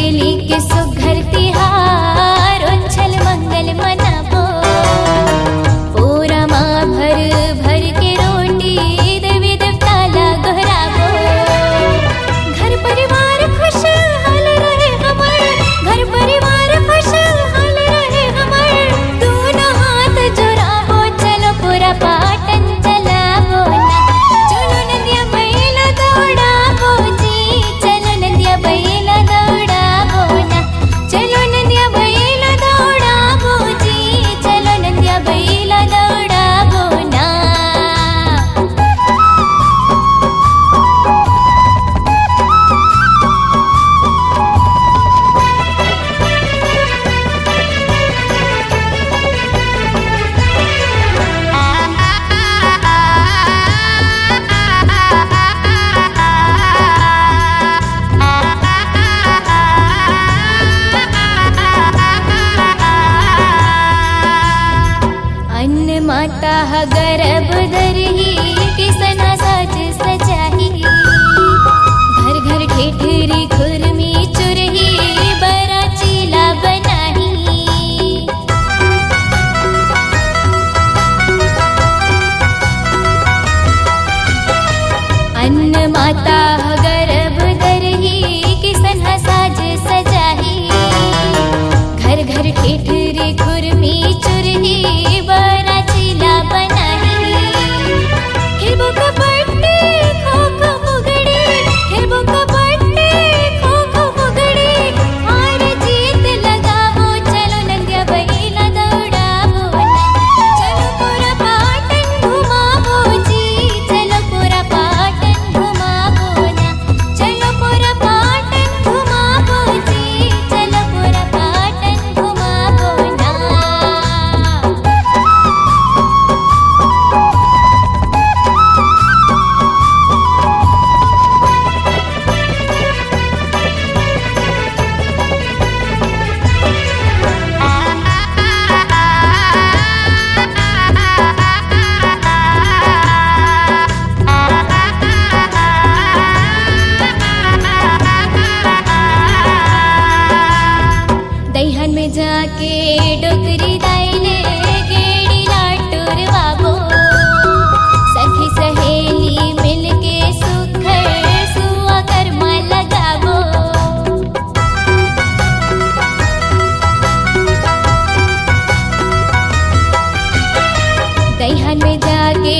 सहेली के सुघर तिहार उछल मंगल मनाबो। पूरा माँ भर भर के रोटी देवी देवता ला गोहराबो। घर परिवार खुशहाल रहे हमर, घर परिवार खुशहाल रहे हमर। दोनों हाथ जोड़ाबो, चलो पूरा पाटन चलाबो ना। चलो नदिया बैला दौड़ाबो जी, चलो नदिया बैला दौड़ाबो ना। चलो नदिया बैला दौड़ाबो जी, चलो नदिया बैला दौड़ाबो ना। अन्न माता गर्भ धरही, किसना साज सजाही। घर घर ठेठरी खुरमी चुरही, बरा चीला बनाही। अन्न माता गर्भ धरही, किसना साज सजाही। घर घर ठेठरी खुरमी चुरही, बरा चीला बनाही। खेलबो कबड्डी खो खो फुगड़ी, खेलबो कबड्डी खो खो फुगड़ी। हार जीत लगाबो, चलो नदिया बैला दौड़ाबो ना। चलो पूरा पाटन घुमाबो जी, चलो पूरा पाटन घुमाबो ना। चलो पूरा पाटन घुमाबो जी, चलो पूरा पाटन घुमाबो ना। दैहन में जाके डोकरी दाइले, गेड़ी लाटूर बाबो। सखी सहेली मिलके सुखर सुआ कर्मा लगाबो। दैहन में जाके